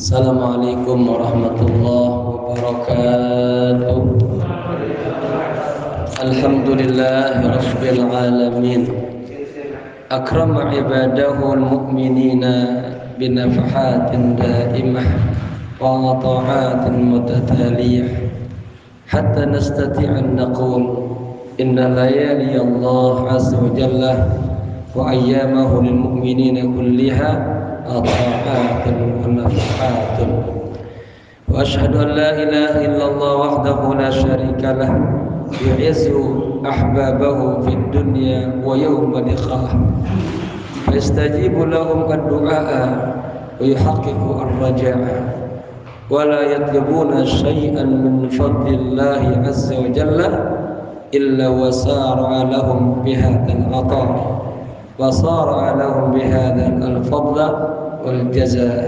Assalamualaikum warahmatullahi wabarakatuh. Alhamdulillahi rabbil alamin. Akrama ibadahu al-mu'minina binafahatin daimah wa ta'atin mutataliyah hatta nastati'a an naqul inna layali Allah azza wa jalla wa ayyamahu lil mu'minina kulliha طاعات ونفحات وأشهد أن لا إله إلا الله وحده لا شريك له يعز أحبابه في الدنيا ويوم لقائه فيستجيب لهم الدعاء ويحقق الرجاء ولا يطلبون شيئا من فضل الله عز وجل إلا وسارع لهم بهذا العطاء وصارع لهم بهذا الفضل والجزاء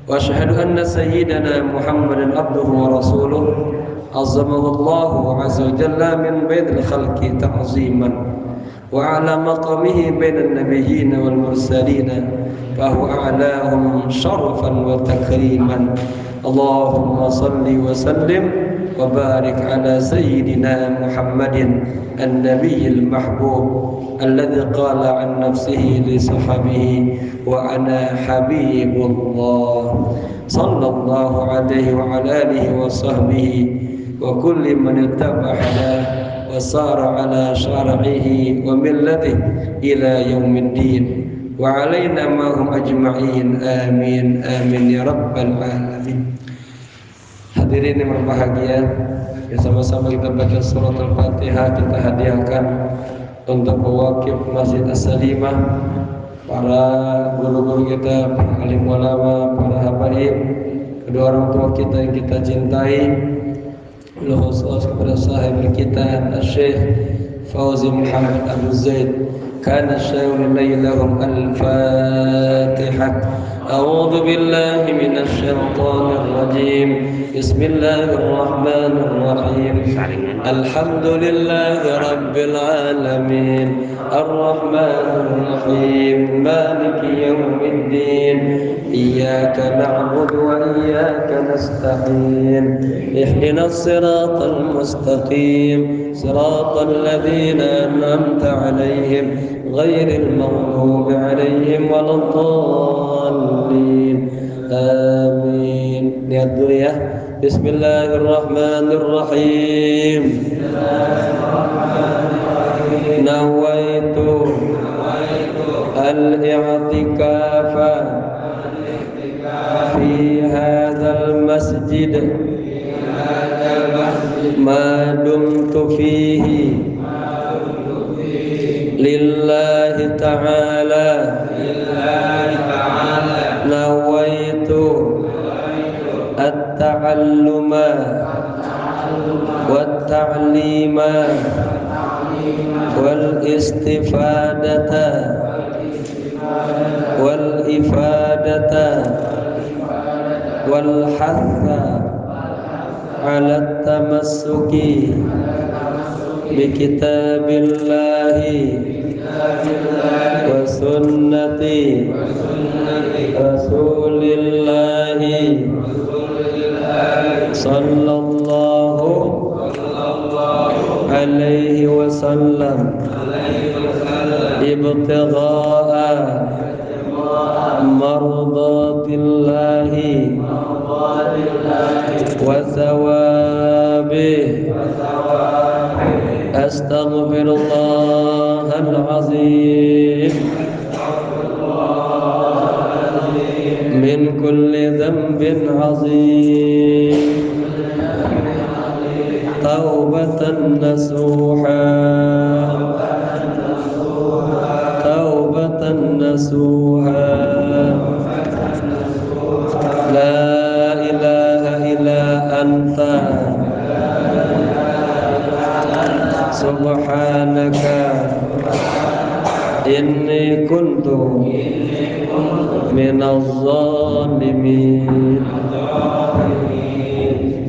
وأشهد أن سيدنا محمد عبده ورسوله عظمه الله عز وجل من بين الخلق تعظيما وعلى مقامه بين النبيين والمرسلين فهو أعلاهم شرفا وتكريما اللهم صل وسلم وبارك على سيدنا محمد النبي المحبوب الذي قال عن نفسه لصحبه وأنا حبيب الله صلى الله عليه وعلى آله وصحبه وكل من اتبع هداه وسار على شرعه وملته إلى يوم الدين وعلينا معهم أجمعين آمين آمين يا رب العالمين. Hadirin yang berbahagia, bersama-sama kita baca surat Al-Fatihah, kita hadiahkan untuk pewakif Masjid As-Salimah, para guru-guru kita, para alim ulama, para habaib, kedua orang tua kita yang kita cintai, khusus kepada sahib kita Syekh Fauzi Muhammad Abu Zaid. Kana syai'un lahum al-Fatihah. A'udzu billahi minasy syaithanir rajim. Bismillahirrahmanirrahim. Alhamdulillahi rabbil alamin. Arrahmanir rahim. Maliki yaumiddin. Iyyaka na'budu wa iyyaka nasta'in. Ihdinas siratal mustaqim. Siratal ladzina an'amta 'alaihim ghairil maghdubi 'alaihim waladdallin. Amin. Lihat dulu ya. Bismillahirrahmanirrahim. Nawaitu al-i'tikafa fi hadzal masjid ma dumtu fihi lillahi ta'ala nawaitu at-ta'alluma wat-ta'lima wal-istifadata wal-ifadata wal-hatha ala at-tamassuki bi kitabillahi wa sunnati rasulillahi sallallahu alaihi wasallam ibtigha'a mardatillahi wa thawabihi astaghfirullahal azim min kulli dhanbin azim taubatan nasuha taubatan nasuha la ilaha illa anta subhanaka inni kuntu minaz zalimin.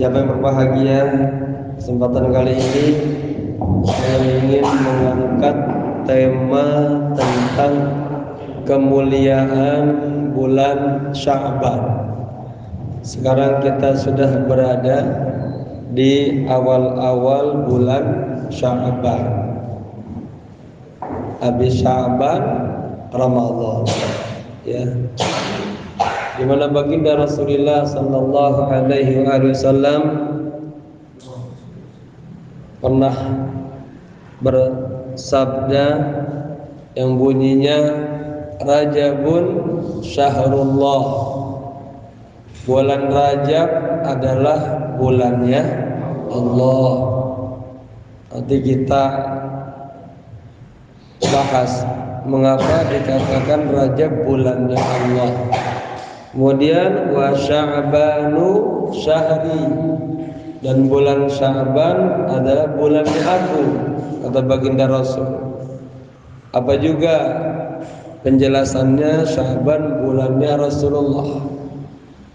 Yang berbahagia, kesempatan kali ini saya ingin mengangkat tema tentang kemuliaan bulan Sya'ban. Sekarang kita sudah berada di awal-awal bulan Sya'ban. Habis Sya'ban, Ramadan. Ya. Di mana baginda Rasulullah sallallahu alaihi wasallam pernah bersabda yang bunyinya Rajabun Syahrullah. Bulan Rajab adalah bulannya Allah. Nanti kita bahas mengapa dikatakan Rajab bulannya Allah. Kemudian wa Sya'banu syahri, dan bulan Sya'ban adalah bulannya aku, kata baginda Rasul. Apa juga penjelasannya? Sya'ban bulannya Rasulullah.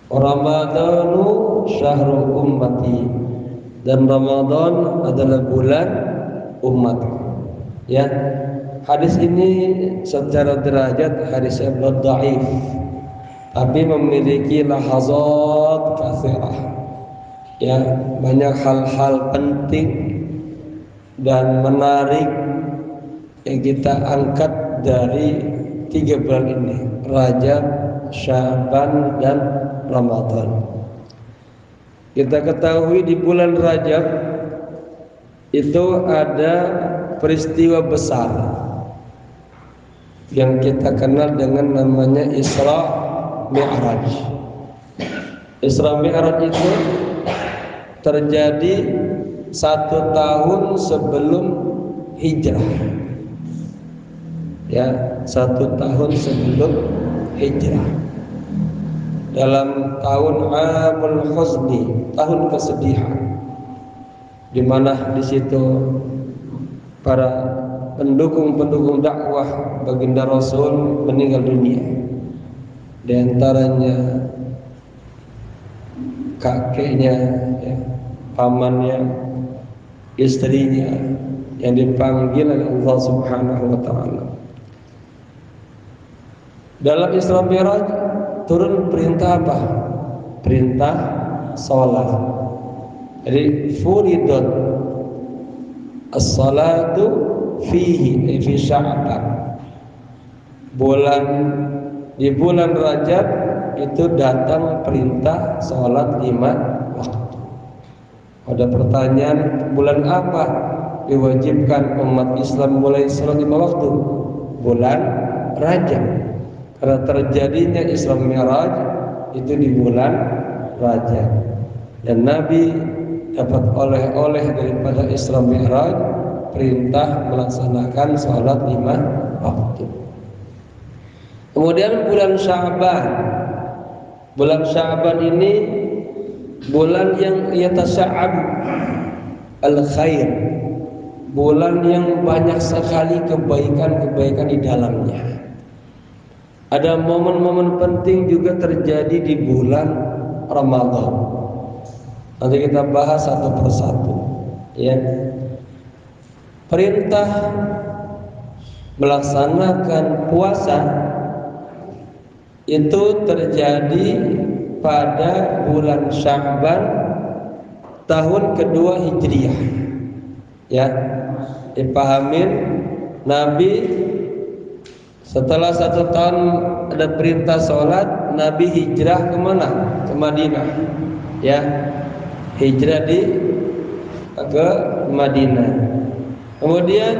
Ramadanu syahrul ummati, dan Ramadan adalah bulan umatku. Ya, hadis ini secara derajat hadisnya dhaif, tapi memiliki lahazat katsirah. Ya, banyak hal-hal penting dan menarik yang kita angkat dari 3 bulan ini, Rajab, Sya'ban, dan Ramadan. Kita ketahui di bulan Rajab itu ada peristiwa besar yang kita kenal dengan namanya Isra Mi'raj. Isra Mi'raj itu terjadi 1 tahun sebelum hijrah. Ya, 1 tahun sebelum hijrah. Dalam tahun Amul Huzni, tahun kesedihan, di mana di situ para pendukung dakwah baginda Rasul meninggal dunia. Di antaranya kakeknya, ya, pamannya, istrinya yang dipanggil oleh Allah Subhanahu wa taala. Dalam Isra Mi'raj turun perintah apa? Perintah salat. Jadi furidat as-salatu fihi fi Sya'ban. Di bulan Rajab itu datang perintah salat 5 waktu. Ada pertanyaan, bulan apa diwajibkan umat Islam mulai salat 5 waktu? Bulan Rajab. Karena terjadinya Isra Mi'raj itu di bulan Rajab, dan Nabi dapat oleh-oleh daripada Isra Mi'raj perintah melaksanakan salat 5 waktu. Kemudian bulan Sya'ban. Bulan Sya'ban ini bulan yang yatasa'ab al-khair, bulan yang banyak sekali kebaikan-kebaikan di dalamnya. Ada momen-momen penting juga terjadi di bulan Ramadan. Nanti kita bahas satu persatu. Ya. Perintah melaksanakan puasa itu terjadi pada bulan Sya'ban tahun kedua Hijriah. Ya, dipahamin, Nabi setelah 1 tahun ada perintah sholat, Nabi hijrah ke mana? Ke Madinah. Ya, hijrah ke Madinah. Kemudian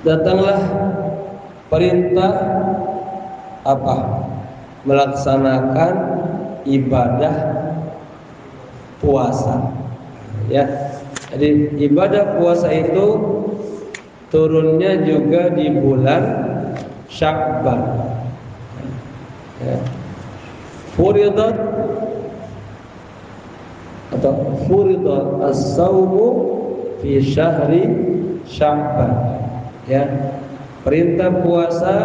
datanglah perintah apa? Melaksanakan ibadah puasa. Ya, jadi ibadah puasa itu turunnya juga di bulan Sya'ban. Ya. Furidat atau furidat as-sawmu fi syahri Sya'ban. Ya. Perintah puasa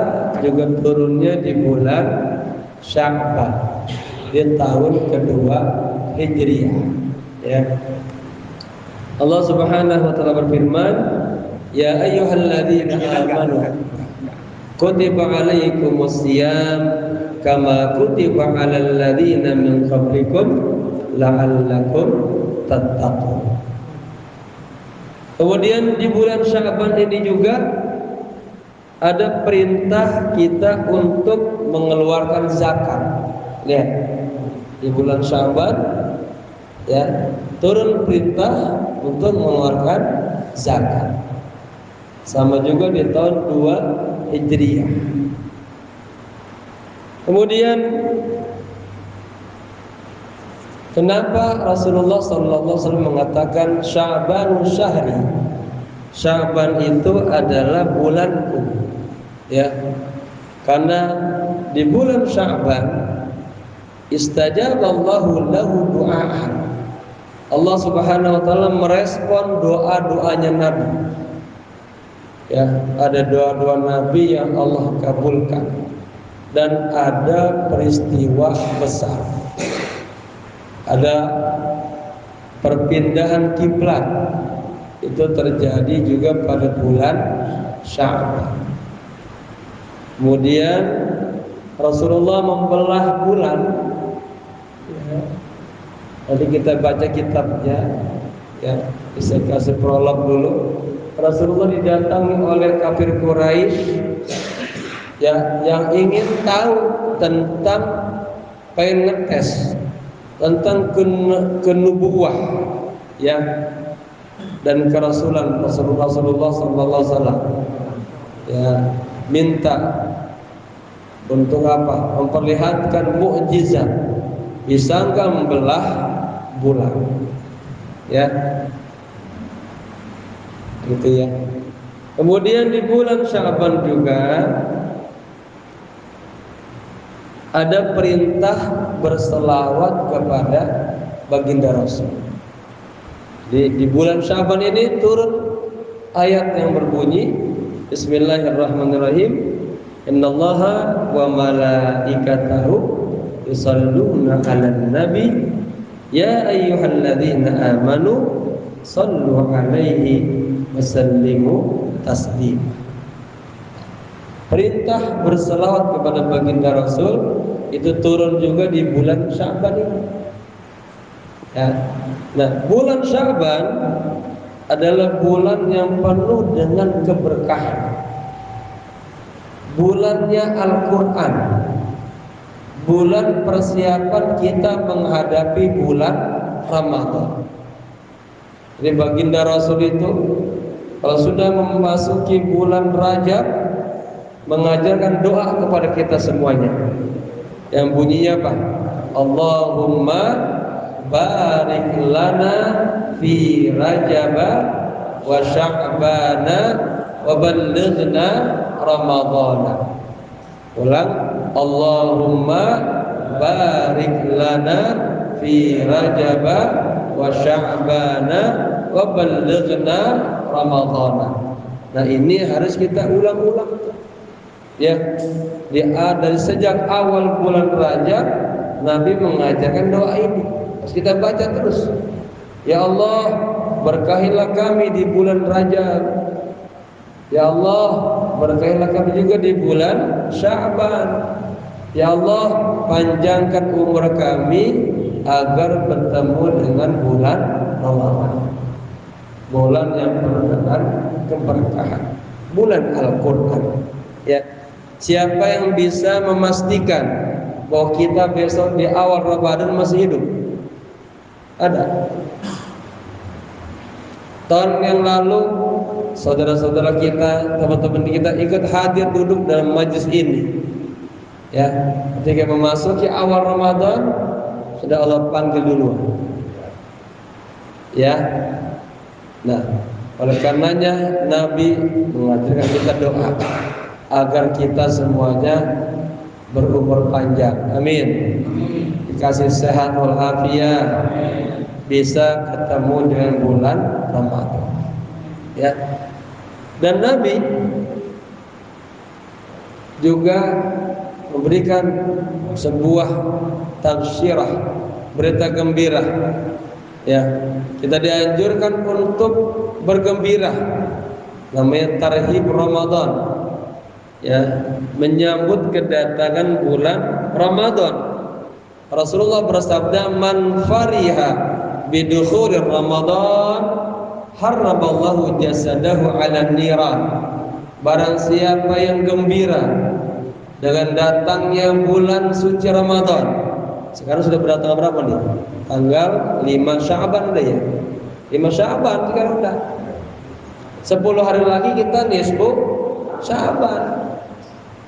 juga turunnya di bulan Sya'ban, di tahun kedua Hijriah. Ya. Allah Subhanahu wa taala berfirman, ya ayyuhalladzina amanu. kutiba alaikumus syiyam kama kutiba alal ladzina min qablikum la'allakum tattaqun. Kemudian di bulan Sya'ban ini juga ada perintah kita untuk mengeluarkan zakat. Lihat, di bulan Sya'ban ya turun perintah untuk mengeluarkan zakat. Sama juga di tahun 2 Hijriah. Kemudian kenapa Rasulullah SAW mengatakan Sya'banu syahri? Sya'ban itu adalah bulanku, ya. Karena di bulan Sya'ban istajaballahu lahu du'a'an. Allah Subhanahu wa taala merespon doa-doanya Nabi. Ya, ada doa-doa Nabi yang Allah kabulkan dan ada peristiwa besar. Ada perpindahan kiblat, itu terjadi juga pada bulan Sya'ban. Kemudian Rasulullah membelah bulan. Nanti kita baca kitabnya, ya, bisa kasih prolog dulu. Rasulullah didatangi oleh kafir Quraisy, ya, yang ingin tahu tentang, pengen ngetes tentang kenubuwah, ya, dan kerasulan Rasulullah SAW, ya, minta untuk apa? Memperlihatkan mukjizat, bisa enggak membelah bulan, ya, gitu ya. Kemudian di bulan Sya'ban juga ada perintah berselawat kepada baginda Rasul. Di bulan Sya'ban ini turun ayat yang berbunyi Bismillahirrahmanirrahim. Innallaha wa malaikatahu yusalluna 'alan nabi ya ayyuhalladzina amanu sallu 'alaihi wasallimu taslim. Perintah berselawat kepada baginda Rasul itu turun juga di bulan Sya'ban ini. Ya. Nah, bulan Sya'ban adalah bulan yang penuh dengan keberkahan. Bulannya Al-Quran, bulan persiapan kita menghadapi bulan Ramadan. Jadi baginda Rasul itu kalau sudah memasuki bulan Rajab mengajarkan doa kepada kita semuanya, yang bunyinya apa? Allahumma barik lana fi Rajaba wa Sya'bana wa ballighna Ramadana. Ulang, Allahumma barik lana fi Rajaba wa Sya'bana wa ballighna Ramadana. Nah, ini harus kita ulang-ulang, ya. Dari sejak awal bulan Rajab Nabi mengajarkan doa ini. Harus kita baca terus. Ya Allah, berkahilah kami di bulan Rajab. Ya Allah, berkahilah kami juga di bulan Sya'ban. Ya Allah, panjangkan umur kami agar bertemu dengan bulan Ramadan, bulan yang penuh dengan keberkahan, bulan Al-Quran. Ya, siapa yang bisa memastikan bahwa kita besok di awal Ramadan masih hidup? Ada. Tahun yang lalu saudara-saudara kita, teman-teman kita ikut hadir duduk dalam majlis ini. Ya, ketika memasuki awal Ramadan sudah Allah panggil dulu. Ya. Nah, oleh karenanya Nabi mengajarkan kita doa agar kita semuanya berumur panjang. Amin. Dikasih sehat walafiat, bisa ketemu dengan bulan Ramadan. Ya. Dan Nabi juga memberikan sebuah tabsyirah, berita gembira. Ya, kita dianjurkan untuk bergembira. Namanya tarhib Ramadan. ya, menyambut kedatangan bulan Ramadan. Rasulullah bersabda, "Man fariha bidukhuri Ramadan, harramallahu jasadahu 'alan niran." Barang siapa yang gembira dengan datangnya bulan suci Ramadan. Sekarang sudah bertanggal berapa nih? Tanggal 5 Sya'ban udah ya? 5 Sya'ban sekarang udah. 10 hari lagi kita nisfu Sya'ban.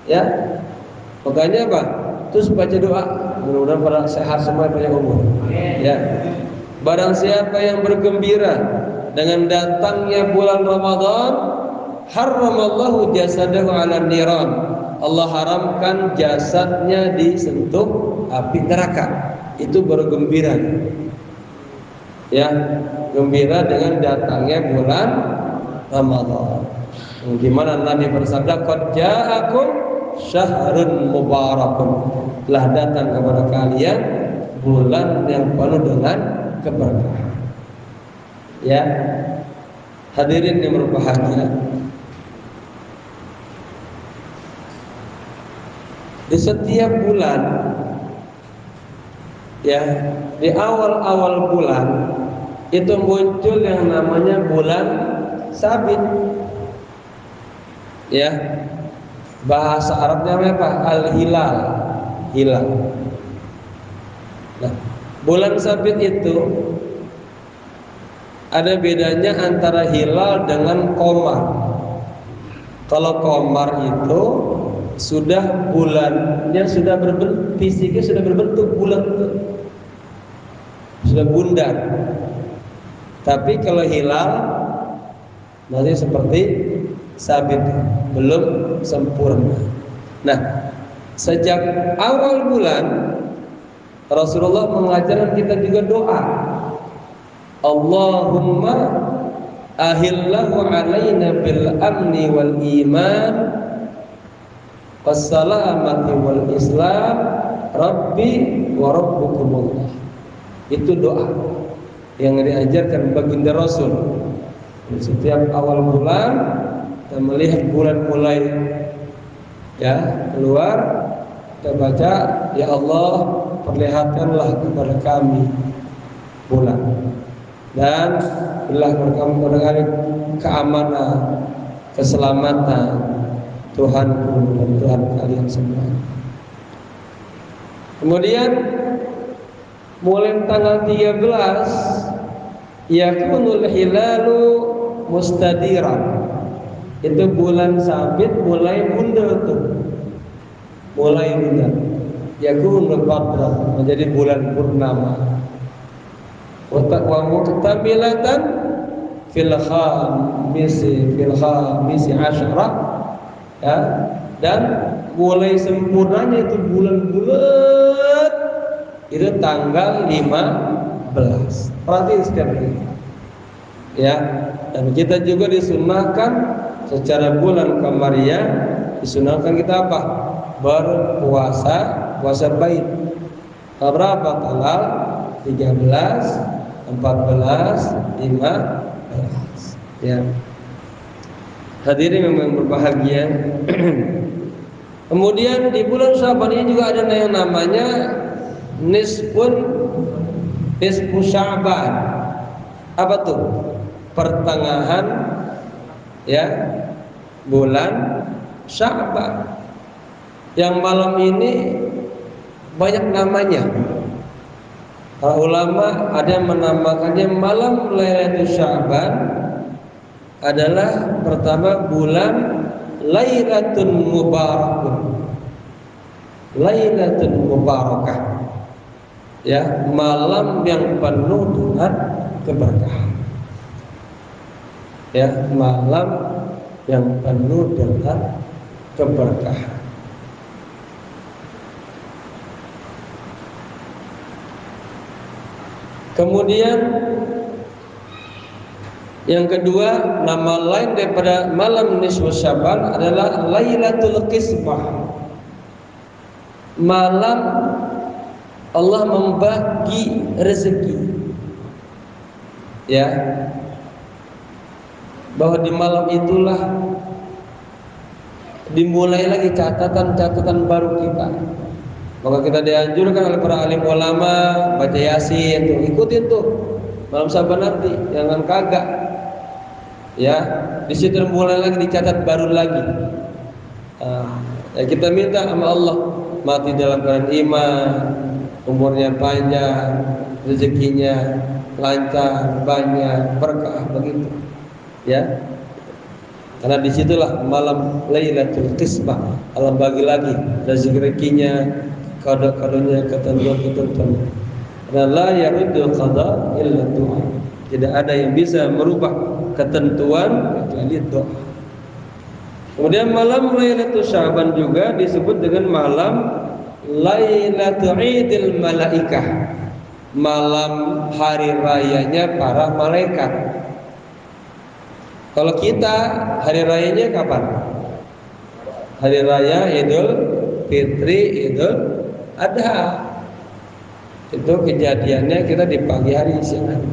Ya. Makanya apa? Terus baca doa, mudah-mudahan pada sehat semua, banyak umur. Ya. Barang siapa yang bergembira dengan datangnya bulan Ramadan, harramallahu jasadahu 'alan niran. Allah haramkan jasadnya disentuh api neraka. Itu baru gembira. Ya, gembira dengan datangnya bulan Ramadan. Gimana Nabi bersabda, "Qad ja'akum syahrun mubarakun." Telah datang kepada kalian bulan yang penuh dengan keberkahan. Ya. Hadirin yang berbahagia, di setiap bulan, ya, di awal-awal bulan itu muncul yang namanya bulan sabit. Ya, bahasa Arabnya apa? Al-hilal, hilal. Nah, bulan sabit itu ada bedanya antara hilal dengan qamar. Kalau qamar itu sudah bulannya sudah berbentuk, fisiknya sudah berbentuk bulat, sudah bundar. Tapi kalau hilal masih seperti sabit, belum sempurna. Nah, sejak awal bulan Rasulullah mengajarkan kita juga doa. Allahumma ahillahu alaina bil amni wal iman wassalamati wal islam rabbi wa rabbukumullah. Itu doa yang diajarkan baginda Rasul. Setiap awal bulan kita melihat bulan mulai, ya, keluar, kita baca, ya Allah, perlihatkanlah kepada kami bulan, dan berilah kepada kami keamanan, keselamatan, Tuhanku dan Tuhan kalian semua. Kemudian mulai tanggal 13 yakunul hilalu mustadiran. Itu bulan sabit mulai bundar tuh. Mulai bundar. Yakunul qadra, menjadi bulan purnama. Wa muqtamilatan fil khamisi asyara, ya, dan mulai sempurnanya itu bulan bulat itu tanggal 15. Perhatiin setiap hari, ya. Dan kita juga disunahkan secara bulan Qamariyah, disunahkan kita apa? Berpuasa, puasa bait. Berapa tanggal? 13, 14, 15. Ya. Hadirin yang berbahagia. Kemudian di bulan Sya'ban ini juga ada yang namanya nisfu Sya'ban. Apa tuh? Pertengahan, ya, bulan Sya'ban. Yang malam ini banyak namanya. Para ulama ada yang menamakannya malam Lailatul Sya'ban adalah pertama bulan Lailatul Mubarakah. Lailatul Mubarakah, ya, malam yang penuh dengan keberkahan. Ya, malam yang penuh dengan keberkahan. Kemudian yang kedua, nama lain daripada malam nisfu Sya'ban adalah Lailatul Qismah. Malam Allah membagi rezeki. Ya. Bahwa di malam itulah dimulai lagi catatan baru kita. Maka kita dianjurkan oleh para alim ulama baca Yasin tuh, ikutin tuh malam Saban nanti, jangan kagak. Ya, di situ mulai lagi dicatat baru lagi. Ya kita minta sama Allah mati dalam keadaan iman, umurnya panjang, rezekinya lancar, banyak berkah begitu. Ya. Karena disitulah malam Lailatul Qismah, Allah bagi lagi rezekinya, kado-kadonya, ketentuan-ketentuan. Dan la yaridul qada illa doa. Tidak ada yang bisa merubah ketentuan kecuali doa. Kemudian malam Lailatul Sya'ban juga disebut dengan malam Lailatul Idil Malaikah, malam hari rayanya para malaikat. Kalau kita hari rayanya kapan? Hari raya Idul Fitri, Idul Adha. Itu kejadiannya kita di pagi hari, siang hari.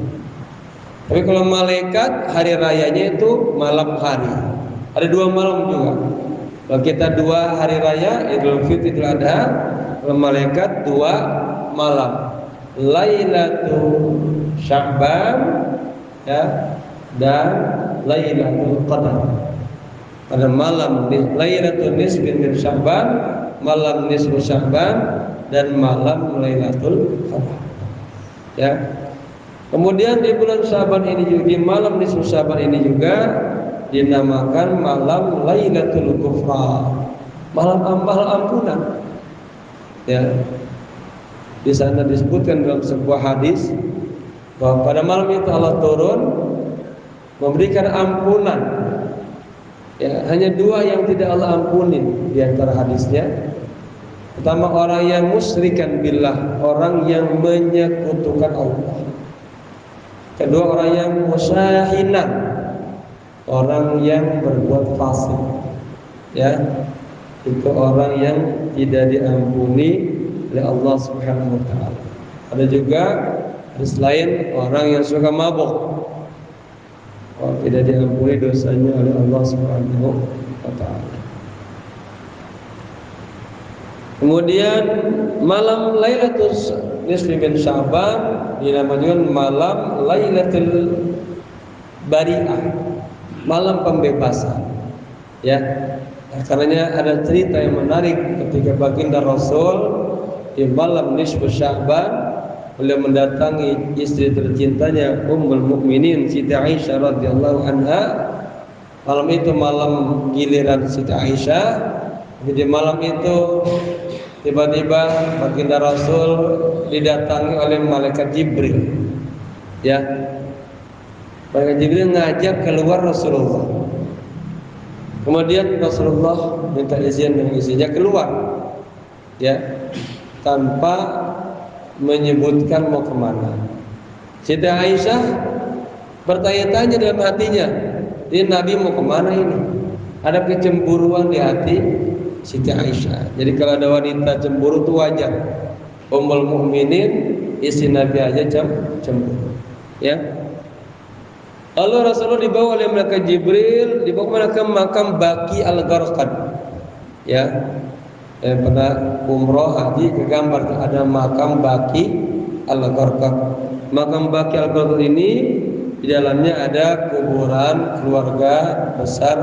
Tapi kalau malaikat hari rayanya itu malam hari. Ada 2 malam juga. Kalau kita 2 hari raya Idul Fitri, Idul Adha, kalau malaikat 2 malam. Lailatul Sya'ban ya, dan Lailatul Qadar. Pada malam Lailatul Nisfi min Sya'ban, malam nisfu Sya'ban, dan malam Lailatul Qadar. Ya. Kemudian di bulan Sya'ban ini juga, di malam nisfu Sya'ban ini juga dinamakan malam Lailatul Ghufran, malam ampunan. Ya. Di sana disebutkan dalam sebuah hadis bahwa pada malam itu Allah turun memberikan ampunan. Ya, hanya 2 yang tidak Allah ampunin di antara hadisnya. Pertama, orang yang musyrikan billah, orang yang menyekutukan Allah. Kedua, orang yang musyahinan, orang yang berbuat fasik. Ya, itu orang yang tidak diampuni oleh Allah Subhanahu wa taala. Ada juga hadis lain, orang yang suka mabuk, tidak diampuni dosanya oleh Allah Subhanahu wa taala. Kemudian malam Lailatul Nisfi min Sya'ban dinamakan malam Lailatul Bari'ah, malam pembebasan. Ya. Karenanya ada cerita yang menarik ketika baginda Rasul di malam nisfu Sya'ban beliau mendatangi istri tercintanya Ummul Mukminin Siti Aisyah radhiyallahu anha. Malam itu malam giliran Siti Aisyah. Di malam itu tiba-tiba baginda Rasul didatangi oleh malaikat Jibril. Ya. Malaikat Jibril ngajak keluar Rasulullah. Kemudian Rasulullah minta izin dengan istrinya keluar. Ya. Tanpa menyebutkan mau kemana. Siti Aisyah bertanya-tanya dalam hatinya, ini Nabi mau kemana ini? Ada kecemburuan di hati Siti Aisyah. Jadi kalau ada wanita cemburu itu wajar. Ummul Mukminin istri Nabi aja cemburu. Ya. Lalu Rasulullah dibawa oleh malaikat Jibril, dibawa ke makam Baqi Al-Gharqad. Ya. Pada umroh haji kegambar ada makam Baqi Al-Gharqad. Makam Baqi Al-Gharqad ini di dalamnya ada kuburan keluarga besar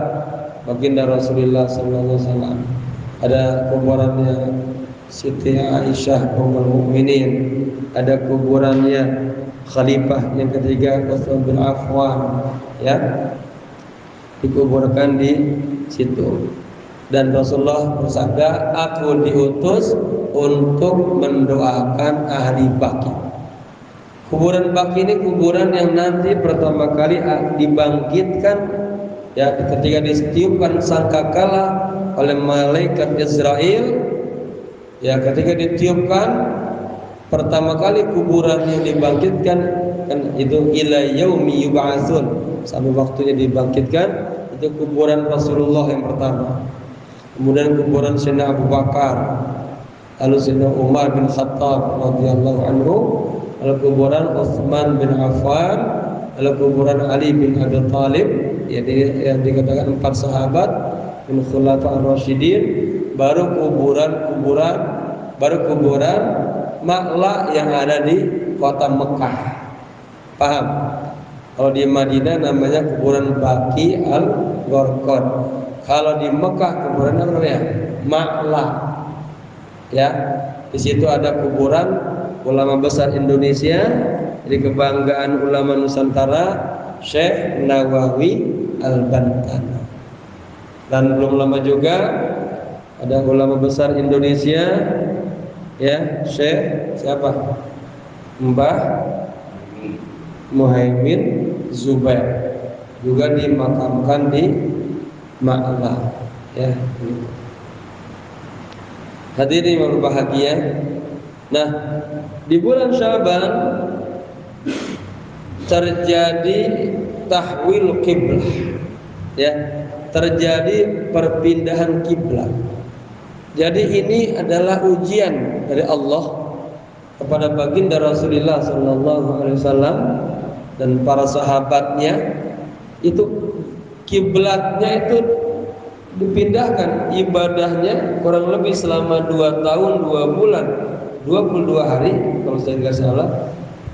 baginda Rasulullah sallallahu alaihi wasallam. Ada kuburannya Siti Aisyah Ummul Mukminin, ada kuburannya khalifah yang ketiga Utsman bin Affan, ya. Dikuburkan di situ. Dan Rasulullah bersabda, aku diutus untuk mendoakan ahli Baqi. Kuburan Baqi ini kuburan yang nanti pertama kali dibangkitkan, ya, ketika ditiupkan sangkakala oleh malaikat Israel. Ya, ketika ditiupkan pertama kali kuburan yang dibangkitkan kan itu ila yaumi yub'atsun, sampai waktunya dibangkitkan, itu kuburan Rasulullah yang pertama. Kemudian kuburan Sayyidina Abu Bakar, lalu Sayyidina Umar bin Khattab radhiyallahu anhu, lalu kuburan Utsman bin Affan, lalu kuburan Ali bin Abi Thalib, yang dikatakan 4 sahabat, min khulafa'ir rasyidin, baru kuburan makla yang ada di kota Mekah. Paham? Kalau di Madinah namanya kuburan Baqi al-Gharqad. Kalau di Mekah kuburan apa namanya? Makla. Ya, di situ ada kuburan ulama besar Indonesia, jadi kebanggaan ulama Nusantara, Syekh Nawawi Al-Bantana. Dan belum lama juga ada ulama besar Indonesia, ya, Syekh siapa? Mbah Muhaimin Zubair, juga dimakamkan di Makla, ya. Hadirin yang berbahagia. Nah, di bulan Syaban terjadi tahwil kiblah, ya, terjadi perpindahan kiblat. Jadi ini adalah ujian dari Allah kepada baginda Rasulullah sallallahu alaihi wasallam dan para sahabatnya. Itu kiblatnya itu dipindahkan, ibadahnya kurang lebih selama 2 tahun 2 bulan 22 hari kalau saya tidak salah,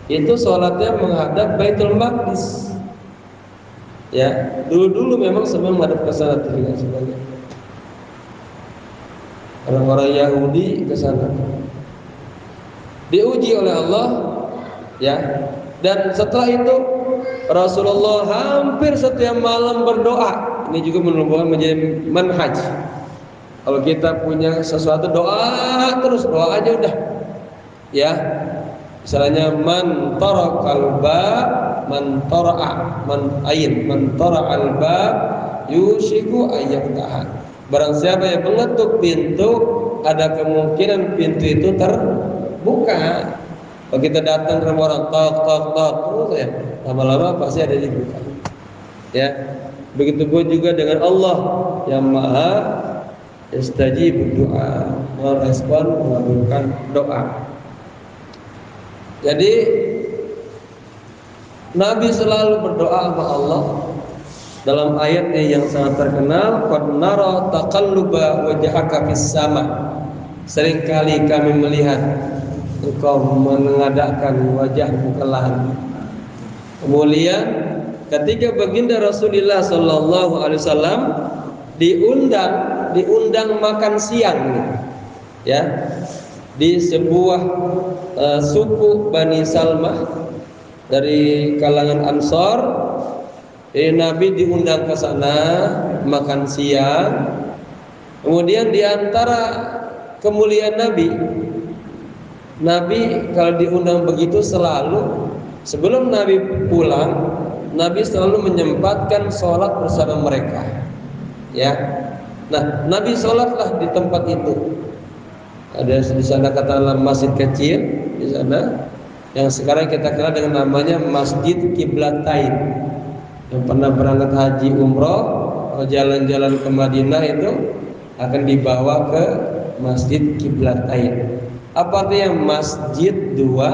itu sholatnya menghadap Baitul Maqdis. Ya, dulu memang semua menghadap ke sana tidak sebenarnya. Orang-orang Yahudi ke sana. Diuji oleh Allah, ya. Dan setelah itu Rasulullah hampir setiap malam berdoa. Ini juga menunjukkan menjadi manhaj. Kalau kita punya sesuatu, doa terus, doa aja udah. Ya. Misalnya man tarakal bab man tara'a man tara'al bab yushiku ayyaftaha. Barang siapa yang mengetuk pintu, ada kemungkinan pintu itu terbuka. Kalau kita datang ke rumah orang, tok terus ya, lama-lama pasti ada dibuka. Ya. Begitu juga dengan Allah yang Maha istajib doa, merespon, mengabulkan doa. Jadi Nabi selalu berdoa kepada Allah dalam ayatnya yang sangat terkenal, qad nara taqalluba wajhaka fis sama. Seringkali kami melihat engkau mengadakkan wajahmu ke langit. Kemudian ketika baginda Rasulullah sallallahu alaihi wasallam diundang makan siang, ya, di sebuah suku Bani Salmah dari kalangan Ansor. Nabi diundang ke sana makan siang. Kemudian di antara kemuliaan Nabi kalau diundang begitu selalu sebelum Nabi pulang, Nabi selalu menyempatkan sholat bersama mereka. Ya, nah Nabi sholatlah di tempat itu. Ada di sana katakanlah masjid kecil di sana, yang sekarang kita kenal dengan namanya Masjid Qiblatain. Yang pernah berangkat haji umroh, kalau jalan-jalan ke Madinah itu akan dibawa ke Masjid Qiblatain. Apa artinya masjid dua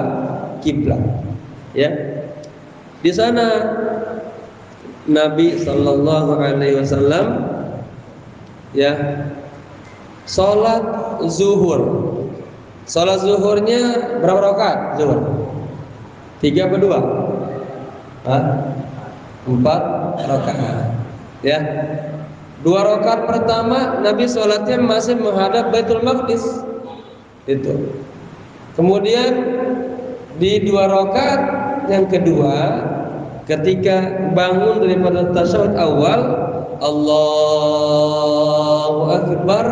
kiblat? Ya, di sana Nabi sallallahu alaihi wasallam, ya, sholat zuhur. Sholat zuhurnya berapa rakaat? Zuhur 3 apa 2? 4 rakaat. Ya, 2 rakaat pertama Nabi sholatnya masih menghadap Baitul Maqdis. Itu. Kemudian di 2 rakaat yang kedua, ketika bangun daripada tasyahud awal, Allahu Akbar,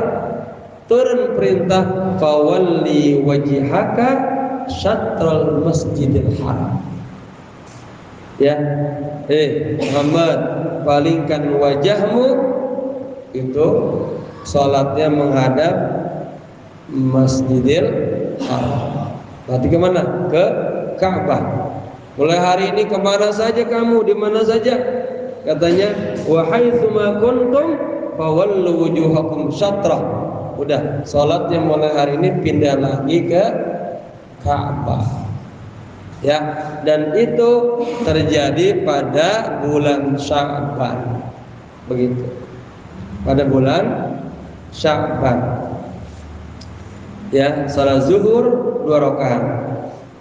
turun perintah fawalli wajhaka syatral masjidil haram. Ya, Muhammad, palingkan wajahmu, itu salatnya menghadap Masjidil Haram. Berarti kemana? Ke Ka'bah. Mulai hari ini kemana saja kamu, di mana saja, katanya wa haitsuma kuntum fawallu wujuhakum syatrah. Udah, salatnya mulai hari ini pindah lagi ke Ka'bah. Ya, dan itu terjadi pada bulan Sya'ban. Begitu. pada bulan Sya'ban. Ya, salat zuhur 2 rakaat.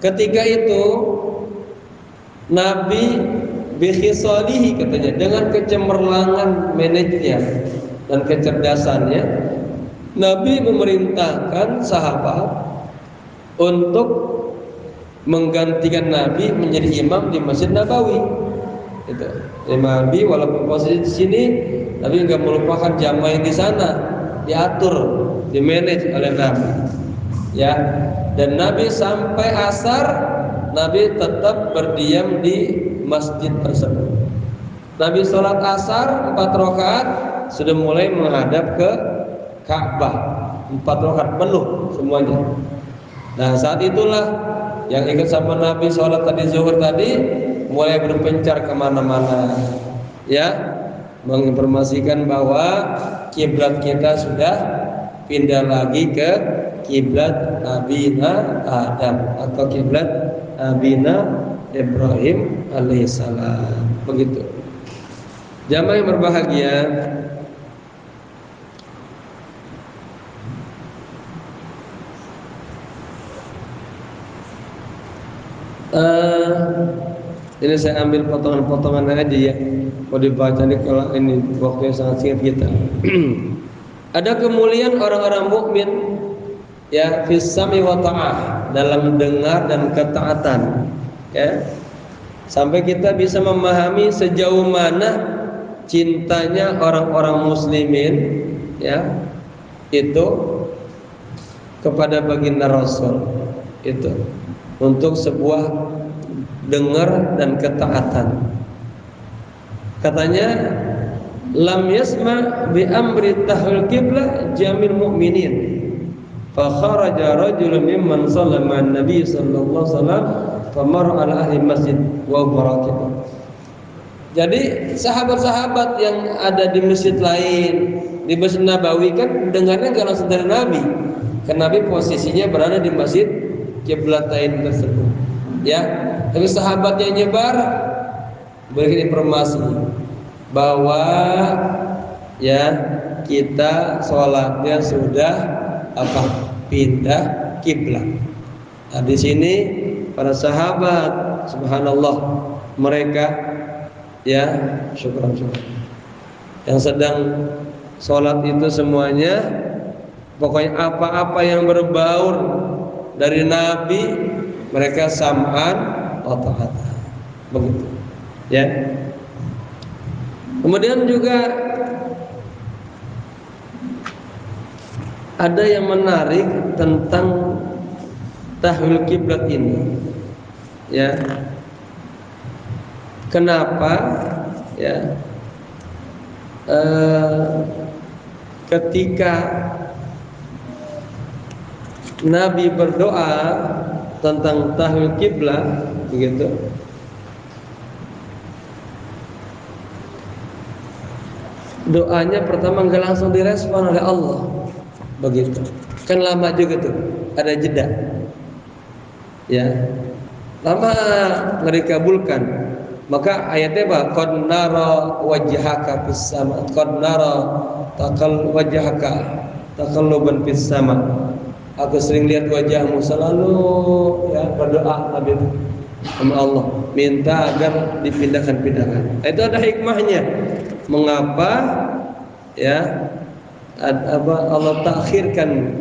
Ketika itu Nabi bikhisalihi katanya, dengan kecemerlangan manajnya dan kecerdasannya, Nabi memerintahkan sahabat untuk menggantikan Nabi menjadi imam di Masjid Nabawi. Itu. Nabi walaupun posisi di sini, Nabi enggak melupakan jamaah di sana, diatur, dimanage oleh Nabi. Ya. Dan Nabi sampai asar, Nabi tetap berdiam di masjid tersebut. Nabi sholat asar 4 rakaat sudah mulai menghadap ke Ka'bah, 4 rakaat penuh semuanya. Nah, saat itulah yang ikut sama Nabi sholat tadi zuhur tadi mulai berpencar kemana-mana, ya, menginformasikan bahwa kiblat kita sudah pindah lagi ke kiblat Nabina Adam atau kiblat Nabina Ibrahim alaihissalam. Begitu. Jamaah yang berbahagia, ini saya ambil potongan-potongan aja ya, mau dibaca nih kalau ini waktunya sangat singkat kita. Ada kemuliaan orang-orang mukmin ya, fis sami wa ta'ah, dalam dengar dan ketaatan, ya, sampai kita bisa memahami sejauh mana cintanya orang-orang muslimin, ya, itu kepada baginda Rasul, itu untuk sebuah dengar dan ketaatan. Katanya, lam yasma bi amri tahwil qiblah jamil mu'minin fa kharaja rajulun mimman sallama an-nabi sallallahu alaihi wasallam fa mar ala ahli masjid wa barakatuh. Jadi sahabat-sahabat yang ada di masjid lain, di Masjid Nabawi kan dengarnya enggak langsung dari Nabi. Karena Nabi posisinya berada di masjid qiblatain tersebut. Ya, tapi sahabat yang nyebar berikan informasi bahwa ya kita sholatnya sudah pindah kiblat. Nah, di sini para sahabat, subhanallah, mereka ya syukur yang sedang sholat itu semuanya, pokoknya apa-apa yang berbaur dari Nabi mereka sam'an wa ta'atan. Begitu. Ya. Kemudian juga ada yang menarik tentang tahwil kiblat ini. Ya. Kenapa? Ya. Ketika Nabi berdoa tentang tahwil kiblat, begitu, doanya pertama nggak langsung direspon oleh Allah, begitu. Kan lama juga tuh, ada jeda, ya, lama nggak dikabulkan. Maka ayatnya apa? Qad nara wajhaka fis sama, qad nara wajhaka taqalluban fis sama. Aku sering lihat wajahmu, selalu ya berdoa Nabi sama Allah, minta agar dipindahkan. Itu ada hikmahnya. Mengapa ya Allah takhirkan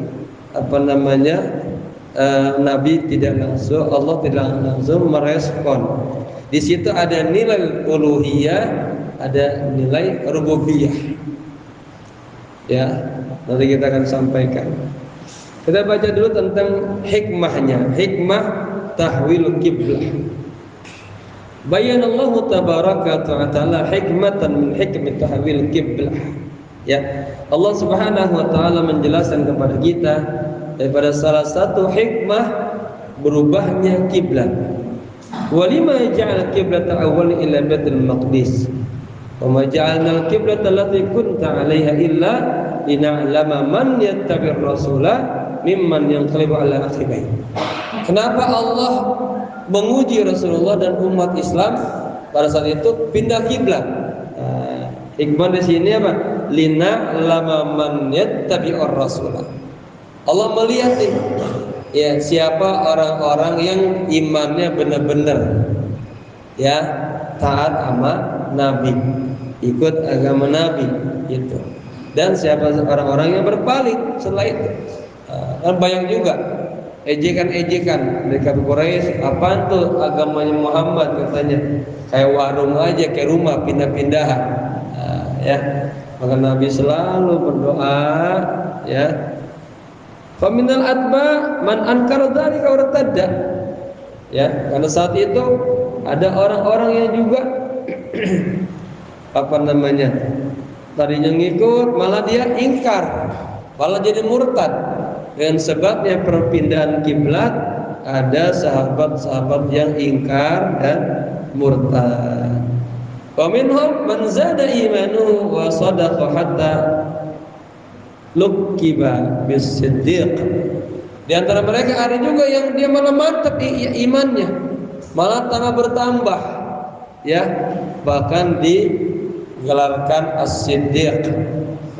Nabi tidak langsung, Allah tidak langsung merespon. Di situ ada nilai uluhiyah, ada nilai rububiyah. Ya, nanti kita akan sampaikan. Kita baca dulu tentang hikmahnya, hikmah tahwil kiblah. Bayanallahu tabaraka wa ta'ala hikmatan min hikmi tahwil kiblah. Ya, Allah Subhanahu wa taala menjelaskan kepada kita daripada salah satu hikmah berubahnya kiblat. Wa lima ja'al qiblata awwal ila Baitul Maqdis. Wa ma ja'alna al-qiblata allati kunta 'alaiha illa lina'lama man yattabi'ir rasula mimman yanqalibu ala aqibai. Kenapa Allah menguji Rasulullah dan umat Islam pada saat itu pindah kiblat? Hikmah di sini apa? lina lama man yattabi'ur rasulah. Allah melihat nih, ya, siapa orang-orang yang imannya benar-benar ya taat sama Nabi, ikut agama Nabi itu. Dan siapa orang-orang yang berpaling setelah itu. Kan banyak juga ejekan-ejekan dari kafir Quraisy, apaan tuh agamanya Muhammad, katanya kayak warung aja, kayak rumah pindah-pindahan. Ya, maka Nabi selalu berdoa, ya, faminal atba man ankara dzalika wa irtadda. Ya, karena saat itu ada orang-orang yang juga apa namanya, tadinya ngikut malah dia ingkar, malah jadi murtad. Dengan sebabnya perpindahan kiblat, ada sahabat-sahabat yang ingkar dan murtad. Wa minhum man zada imanuhu wa sadaqa hatta lukiba bis-siddiq. Di antara mereka ada juga yang dia malah mantap imannya, malah tambah bertambah, ya, bahkan digelarkan as-siddiq,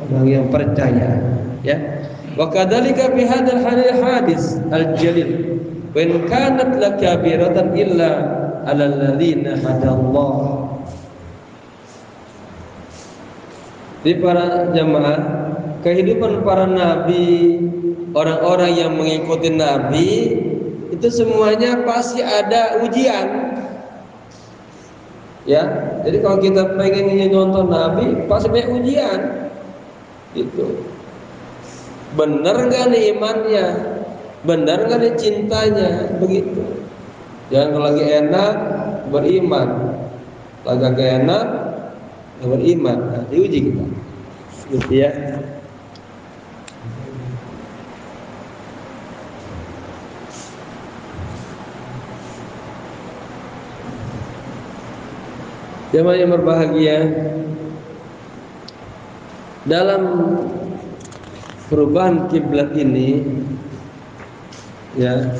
orang yang percaya, ya. Wa kadzalika fi hadzal hadis al-jalil wa in kanat lakabiratan illa 'alal ladzina hadallah. Di para jamaah, kehidupan para nabi, orang-orang yang mengikuti nabi itu semuanya pasti ada ujian. Ya, jadi kalau kita pengen nonton nabi pasti banyak ujian. Itu. Benar nggak nih imannya? Benar nggak nih cintanya? Begitu. Jangan kalau lagi enak beriman, lagi gak enak gak beriman. Nah, diuji kita. Gitu ya. Jemaah yang berbahagia, dalam perubahan kiblat ini, ya,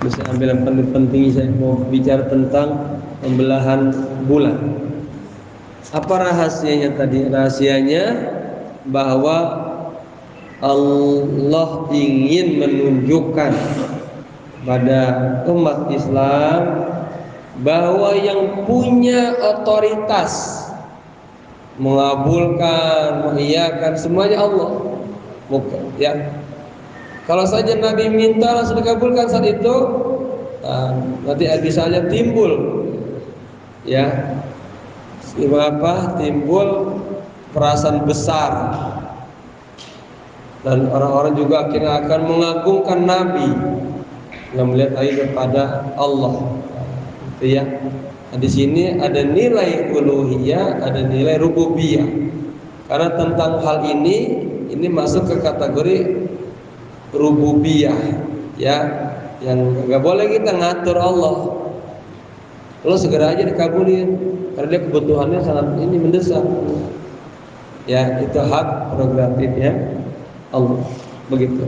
bisa ambil yang paling penting. Saya mau bicara tentang pembelahan bulan. Apa rahasianya tadi? Rahasianya bahwa Allah ingin menunjukkan pada umat Islam bahwa yang punya otoritas mengabulkan, mengiyakan semuanya Allah. Bukan, ya. Kalau saja Nabi minta langsung dikabulkan saat itu, nanti bisa saja timbul, ya, timbul perasaan besar, dan orang-orang juga akhirnya akan mengagungkan Nabi yang melihat lagi kepada Allah. Itu ya. Nah, di sini ada nilai uluhiyah, ada nilai rububiyah. Karena tentang hal ini masuk ke kategori rububiyah, ya, yang nggak boleh kita ngatur Allah. Allah segera aja dikabulin, karena dia kebutuhannya sangat ini mendesak. Ya, itu hak prerogatifnya Allah, begitu.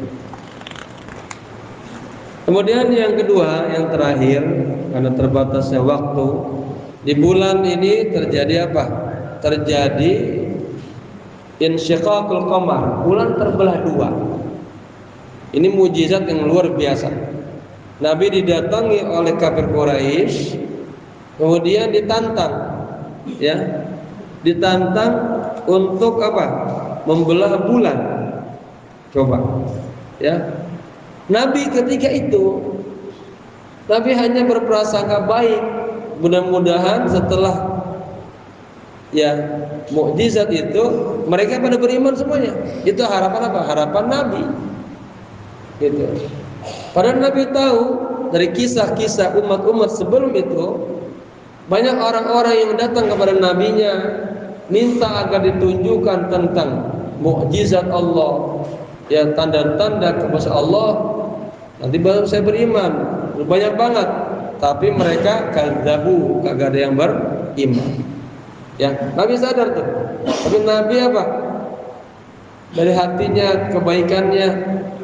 Kemudian yang kedua, yang terakhir, karena terbatasnya waktu, di bulan ini terjadi apa? Terjadi insyiqaqul qamar, bulan terbelah dua. Ini mujizat yang luar biasa. Nabi didatangi oleh kafir Quraisy, kemudian ditantang, ya, ditantang untuk apa? Membelah bulan. Coba, ya. Nabi ketika itu, Nabi hanya berprasangka baik. Mudah-mudahan setelah, ya, mukjizat itu mereka pada beriman semuanya. Itu harapan apa? Harapan Nabi. Gitu. Padahal Nabi tahu dari kisah-kisah umat-umat sebelum itu, banyak orang-orang yang datang kepada nabinya minta agar ditunjukkan tentang mukjizat Allah, ya, tanda-tanda kuasa Allah. Nanti baru saya beriman. Banyak banget, tapi mereka kadzabu, kagak ada yang beriman. Ya, Nabi sadar tuh. Tapi Nabi apa? Dari hatinya, kebaikannya,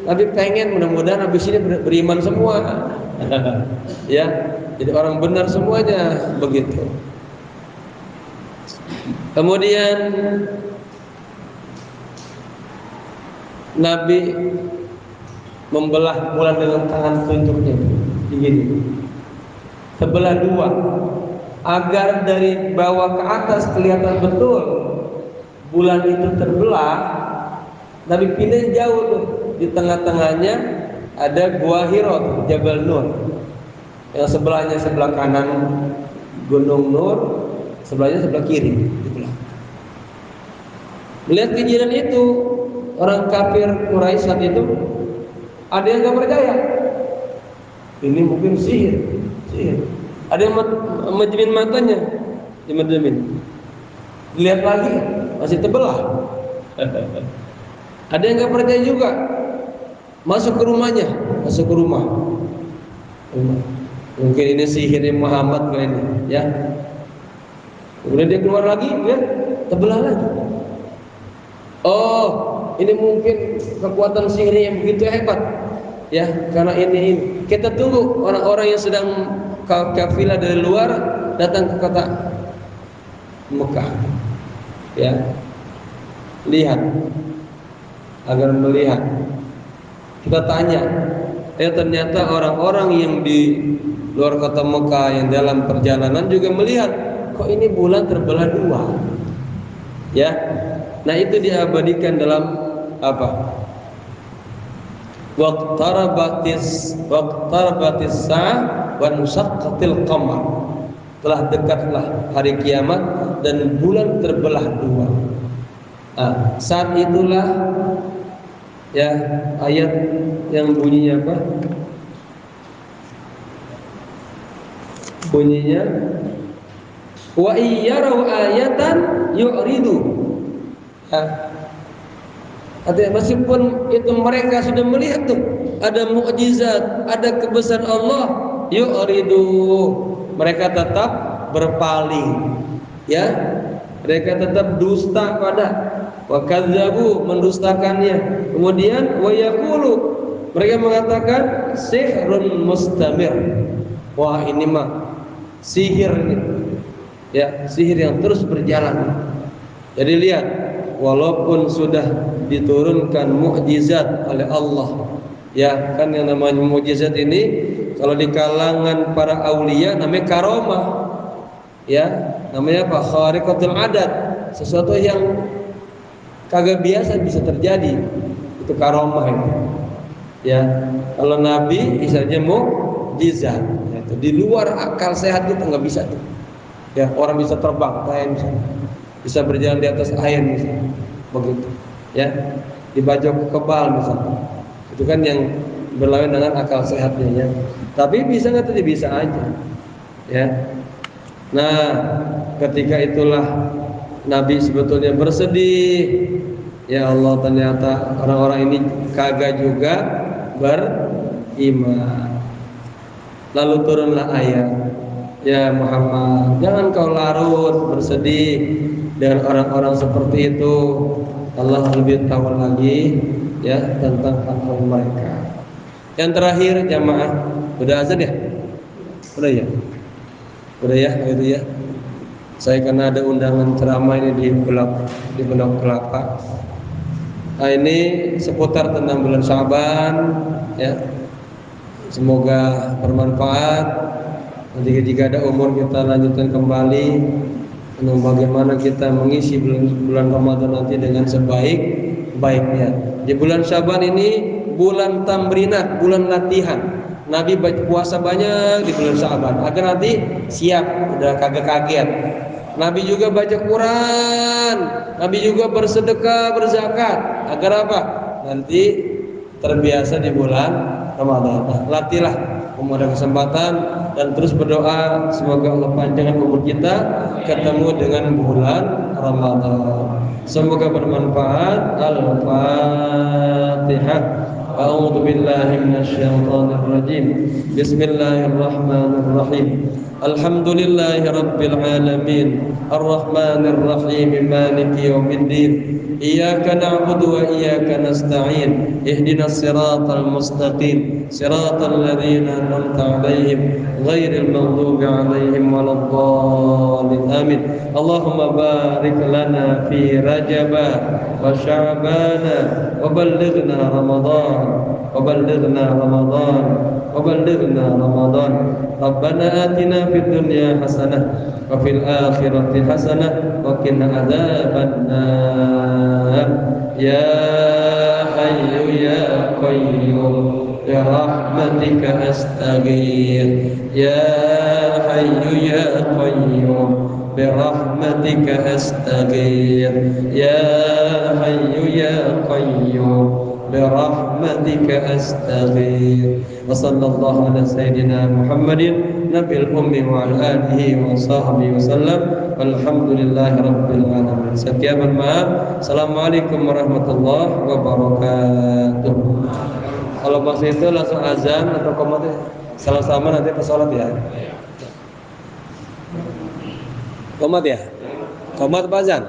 Nabi pengen mudah-mudahan habis ini beriman semua. Ya, jadi orang benar semuanya, begitu. Kemudian Nabi membelah bulan dengan tangan telunjuknya begini, sebelah dua, agar dari bawah ke atas kelihatan betul bulan itu terbelah. Nabi pindah jauh tuh, di tengah-tengahnya ada Gua Hiro, Jabal Nur, yang sebelahnya sebelah kanan Gunung Nur, sebelahnya sebelah kiri dibelah. Melihat kejadian itu, orang kafir Quraisy saat itu ada yang nggak percaya, ini mungkin sihir. Ada yang menjemin matanya, dilihat lagi masih terbelah. Ada yang nggak percaya juga, masuk ke rumah. Mungkin ini sihirnya Muhammad kali ini, ya. Kemudian dia keluar lagi, ya, terbelah lagi. Oh, ini mungkin kekuatan sihirnya yang begitu hebat, ya. Karena ini. Kita tunggu orang-orang yang sedang kafilah dari luar datang ke kota Mekah, ya. Lihat, agar melihat. Kita tanya, ternyata orang-orang yang di luar kota Mekah yang dalam perjalanan juga melihat, kok ini bulan terbelah dua, ya. Nah, itu diabadikan dalam apa? Waqtarabatis sa'ah wa nushaqqatil qamar. Telah dekatlah hari kiamat dan bulan terbelah dua. Saat itulah, ya, ayat yang bunyinya apa? Bunyinya wa iyyarau ayatan yu'ridu. Artinya meskipun itu mereka sudah melihat tuh ada mukjizat, ada kebesaran Allah, yu'ridu, mereka tetap berpaling, ya. Mereka tetap dusta pada wa kadzabu, mendustakannya. Kemudian wa yaqulu, mereka mengatakan sihrun mustamir. Wah, ini mah sihir ini, ya, sihir yang terus berjalan. Jadi lihat, walaupun sudah diturunkan mukjizat oleh Allah, ya kan, yang namanya mukjizat ini kalau di kalangan para aulia namanya karomah, ya, namanya apa? Khariqatul adat, sesuatu yang kagak biasa bisa terjadi, itu karomah itu, ya. Kalau Nabi misalnya mukjizat, ya, itu di luar akal sehat kita nggak bisa tuh, ya. Orang bisa terbang, kayak misalnya bisa berjalan di atas air misalnya, begitu, ya, di baju kebal misalnya, itu kan yang berlawan dengan akal sehatnya, ya. Tapi bisa nggak? Tadi bisa aja, ya. Nah, ketika itulah Nabi sebetulnya bersedih, ya Allah, ternyata orang-orang ini kagak juga beriman. Lalu turunlah ayat, ya Muhammad, jangan kau larut bersedih dengan orang-orang seperti itu. Allah lebih tahu lagi, ya, tentang hal mereka. Yang terakhir, jamaah, udah azan ya? Udah ya? Udah ya, gitu ya. Saya karena ada undangan ceramah ini di Pondok Kelapa. Nah, ini seputar tentang bulan Syaban, ya. Semoga bermanfaat. Nanti jika ada umur kita lanjutkan kembali tentang bagaimana kita mengisi bulan Ramadan nanti dengan sebaik-baiknya. Di bulan Syaban ini bulan tamrinat, bulan latihan. Nabi puasa banyak di bulan Syaban agar nanti siap, udah kagak kaget. Nabi juga baca Quran, Nabi juga bersedekah, berzakat, agar apa? Nanti terbiasa di bulan Ramadan. Nah, latihlah ada kesempatan dan terus berdoa semoga Allah panjangkan umur kita ketemu dengan bulan Ramadan. Semoga bermanfaat. Al-Fatihah. A'udzu billahi minasyaitonir rajim. Bismillahirrahmanirrahim. Alhamdulillahi rabbil alamin. Arrahmanir rahim. Maliki yaumiddin. Iyyaka na'budu wa iyyaka nasta'in. Ihdinas siratal mustaqim. Siratal ladzina an'amta 'alaihim ghairil maghdubi 'alaihim waladdallin. Amin. Allahumma barik lana fi Rajab wa Sya'ban wa ballighna Ramadan. وبلغنا رمضان وبلغنا رمضان ربنا آتنا في الدنيا حسنة وفي الآخرة حسنة وقنا عذاب النار يا حي يا قيوم برحمتك أستغيث يا حي يا قيوم برحمتك أستغيث يا حي يا قيوم برحمتك أستغيث وصلى الله على سيدنا محمد نبي الأمي وعلى آله وصحبه وسلم والحمد لله رب العالمين. Sekian bermaaf. Assalamualaikum warahmatullahi wabarakatuh. Kalau masih itu langsung azan atau qomat sama-sama nanti pas sholat ya. Qomat ya? Qomat apa azan?